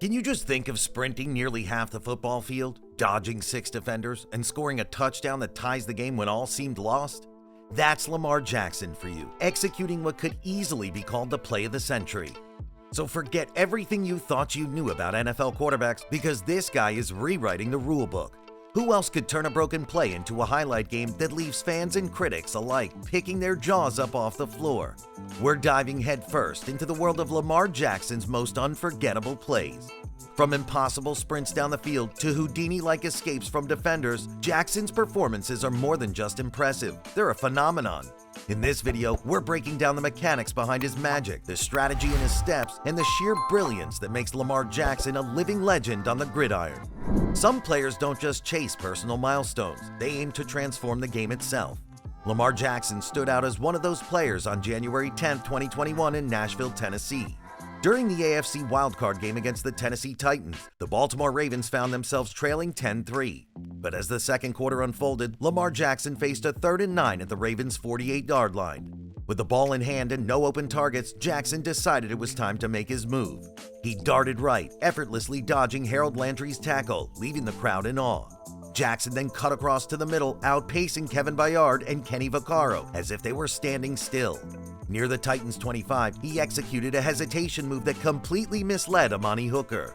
Can you just think of sprinting nearly half the football field, dodging 6 defenders, and scoring a touchdown that ties the game when all seemed lost? That's Lamar Jackson for you, executing what could easily be called the play of the century. So forget everything you thought you knew about NFL quarterbacks, because this guy is rewriting the rulebook. Who else could turn a broken play into a highlight game that leaves fans and critics alike picking their jaws up off the floor? We're diving headfirst into the world of Lamar Jackson's most unforgettable plays. From impossible sprints down the field to Houdini-like escapes from defenders, Jackson's performances are more than just impressive, they're a phenomenon. In this video, we're breaking down the mechanics behind his magic, the strategy in his steps, and the sheer brilliance that makes Lamar Jackson a living legend on the gridiron. Some players don't just chase personal milestones, they aim to transform the game itself. Lamar Jackson stood out as one of those players on January 10, 2021 in Nashville, Tennessee. During the AFC wildcard game against the Tennessee Titans, the Baltimore Ravens found themselves trailing 10-3. But as the second quarter unfolded, Lamar Jackson faced a 3rd and 9 at the Ravens' 48-yard line. With the ball in hand and no open targets, Jackson decided it was time to make his move. He darted right, effortlessly dodging Harold Landry's tackle, leaving the crowd in awe. Jackson then cut across to the middle, outpacing Kevin Byard and Kenny Vaccaro as if they were standing still. Near the Titans' 25, he executed a hesitation move that completely misled Amani Hooker.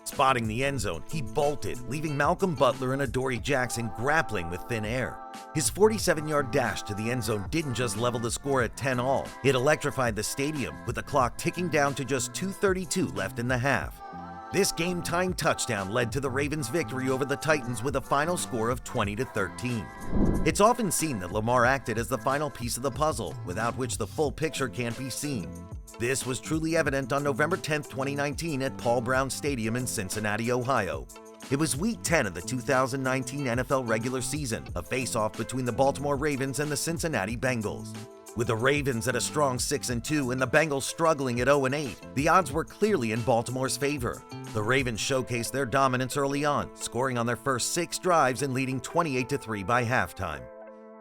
Spotting the end zone, he bolted, leaving Malcolm Butler and Adoree Jackson grappling with thin air. His 47-yard dash to the end zone didn't just level the score at 10-all, it electrified the stadium, with the clock ticking down to just 2:32 left in the half. This game-tying touchdown led to the Ravens' victory over the Titans with a final score of 20-13. It's often seen that Lamar acted as the final piece of the puzzle, without which the full picture can't be seen. This was truly evident on November 10, 2019 at Paul Brown Stadium in Cincinnati, Ohio. It was Week 10 of the 2019 NFL regular season, a face-off between the Baltimore Ravens and the Cincinnati Bengals. With the Ravens at a strong 6-2 and the Bengals struggling at 0-8, the odds were clearly in Baltimore's favor. The Ravens showcased their dominance early on, scoring on their first 6 drives and leading 28-3 by halftime.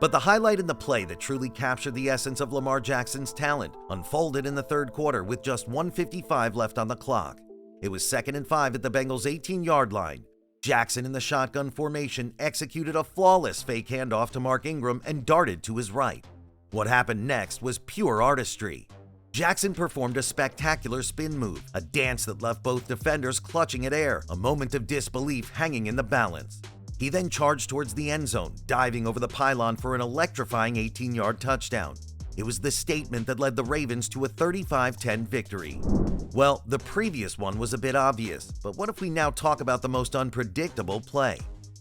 But the highlight in the play that truly captured the essence of Lamar Jackson's talent unfolded in the third quarter with just 1:55 left on the clock. It was 2nd and 5 at the Bengals' 18-yard line. Jackson in the shotgun formation executed a flawless fake handoff to Mark Ingram and darted to his right. What happened next was pure artistry. Jackson performed a spectacular spin move, a dance that left both defenders clutching at air, a moment of disbelief hanging in the balance. He then charged towards the end zone, diving over the pylon for an electrifying 18-yard touchdown. It was the statement that led the Ravens to a 35-10 victory. Well, the previous one was a bit obvious, but what if we now talk about the most unpredictable play?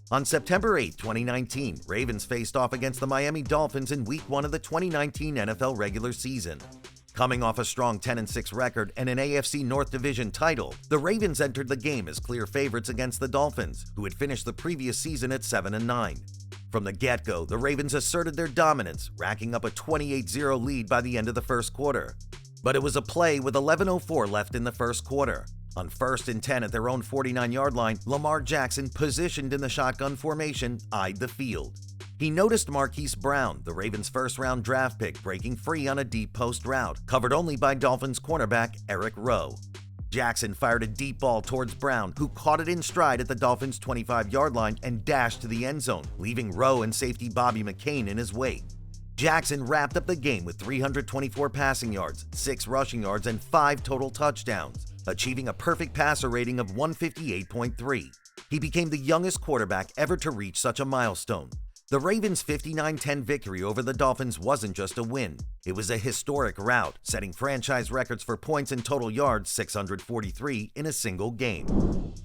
On September 8, 2019, Ravens faced off against the Miami Dolphins in Week 1 of the 2019 NFL regular season. Coming off a strong 10-6 record and an AFC North Division title, the Ravens entered the game as clear favorites against the Dolphins, who had finished the previous season at 7-9. From the get-go, the Ravens asserted their dominance, racking up a 28-0 lead by the end of the first quarter. But it was a play with 11:04 left in the first quarter. On 1st and 10 at their own 49-yard line, Lamar Jackson, positioned in the shotgun formation, eyed the field. He noticed Marquise Brown, the Ravens' first-round draft pick, breaking free on a deep post route, covered only by Dolphins cornerback Eric Rowe. Jackson fired a deep ball towards Brown, who caught it in stride at the Dolphins' 25-yard line and dashed to the end zone, leaving Rowe and safety Bobby McCain in his wake. Jackson wrapped up the game with 324 passing yards, 6 rushing yards, and 5 total touchdowns, achieving a perfect passer rating of 158.3. He became the youngest quarterback ever to reach such a milestone. The Ravens' 59-10 victory over the Dolphins wasn't just a win. It was a historic rout, setting franchise records for points and total yards, 643, in a single game.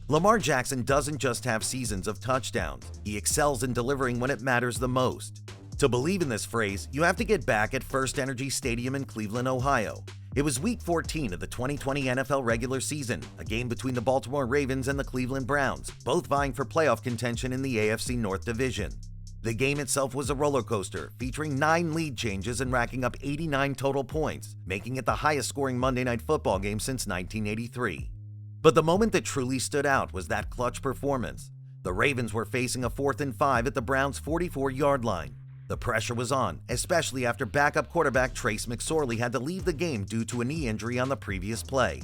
Lamar Jackson doesn't just have seasons of touchdowns. He excels in delivering when it matters the most. To believe in this phrase, you have to get back at First Energy Stadium in Cleveland, Ohio. It was Week 14 of the 2020 NFL regular season, a game between the Baltimore Ravens and the Cleveland Browns, both vying for playoff contention in the AFC North Division. The game itself was a roller coaster, featuring 9 lead changes and racking up 89 total points, making it the highest-scoring Monday Night Football game since 1983. But the moment that truly stood out was that clutch performance. The Ravens were facing a 4th and 5 at the Browns' 44-yard line. The pressure was on, especially after backup quarterback Trace McSorley had to leave the game due to a knee injury on the previous play.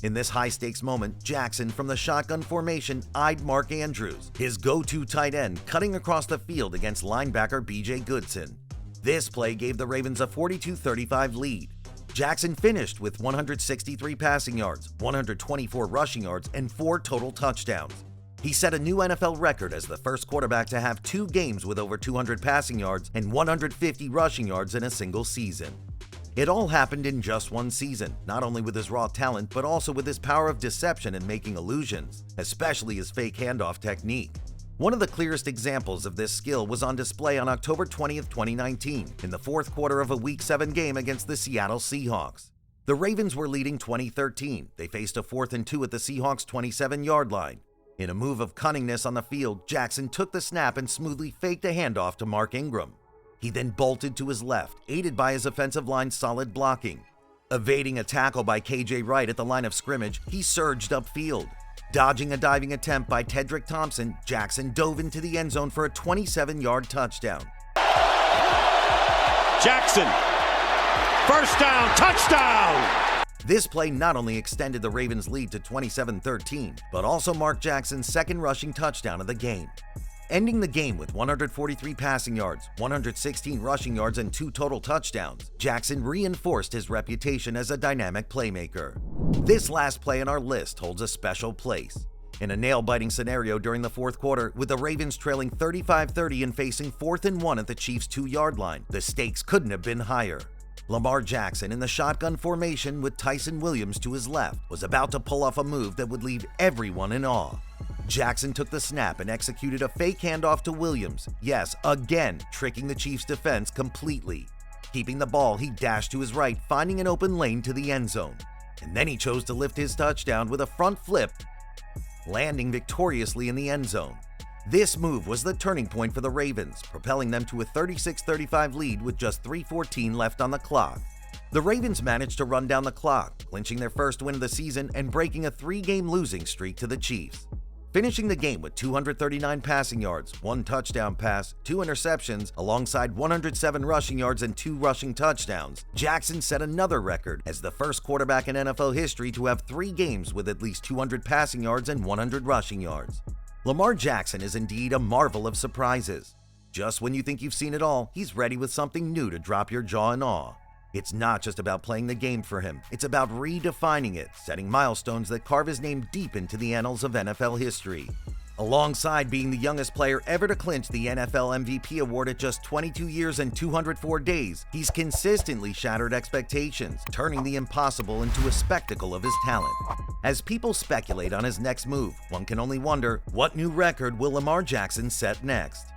In this high-stakes moment, Jackson from the shotgun formation eyed Mark Andrews, his go-to tight end, cutting across the field against linebacker B.J. Goodson. This play gave the Ravens a 42-35 lead. Jackson finished with 163 passing yards, 124 rushing yards, and 4 total touchdowns. He set a new NFL record as the first quarterback to have 2 games with over 200 passing yards and 150 rushing yards in a single season. It all happened in just one season, not only with his raw talent, but also with his power of deception and making illusions, especially his fake handoff technique. One of the clearest examples of this skill was on display on October 20th, 2019, in the fourth quarter of a Week 7 game against the Seattle Seahawks. The Ravens were leading 20-13. They faced a 4th and 2 at the Seahawks' 27-yard line. In a move of cunningness on the field, Jackson took the snap and smoothly faked a handoff to Mark Ingram. He then bolted to his left, aided by his offensive line's solid blocking. Evading a tackle by KJ Wright at the line of scrimmage, he surged upfield. Dodging a diving attempt by Tedrick Thompson, Jackson dove into the end zone for a 27-yard touchdown. Jackson, first down, touchdown! This play not only extended the Ravens' lead to 27-13, but also marked Jackson's second rushing touchdown of the game. Ending the game with 143 passing yards, 116 rushing yards, and 2 total touchdowns, Jackson reinforced his reputation as a dynamic playmaker. This last play on our list holds a special place. In a nail-biting scenario during the fourth quarter, with the Ravens trailing 35-30 and facing 4th and 1 at the Chiefs' 2-yard line, the stakes couldn't have been higher. Lamar Jackson, in the shotgun formation with Tyson Williams to his left, was about to pull off a move that would leave everyone in awe. Jackson took the snap and executed a fake handoff to Williams, yes, again tricking the Chiefs' defense completely. Keeping the ball, he dashed to his right, finding an open lane to the end zone. And then he chose to lift his touchdown with a front flip, landing victoriously in the end zone. This move was the turning point for the Ravens, propelling them to a 36-35 lead with just 3:14 left on the clock. The Ravens managed to run down the clock, clinching their first win of the season and breaking a 3-game losing streak to the Chiefs. Finishing the game with 239 passing yards, 1 touchdown pass, 2 interceptions, alongside 107 rushing yards and 2 rushing touchdowns, Jackson set another record as the first quarterback in NFL history to have 3 games with at least 200 passing yards and 100 rushing yards. Lamar Jackson is indeed a marvel of surprises. Just when you think you've seen it all, he's ready with something new to drop your jaw in awe. It's not just about playing the game for him, it's about redefining it, setting milestones that carve his name deep into the annals of NFL history. Alongside being the youngest player ever to clinch the NFL MVP award at just 22 years and 204 days, he's consistently shattered expectations, turning the impossible into a spectacle of his talent. As people speculate on his next move, one can only wonder, what new record will Lamar Jackson set next?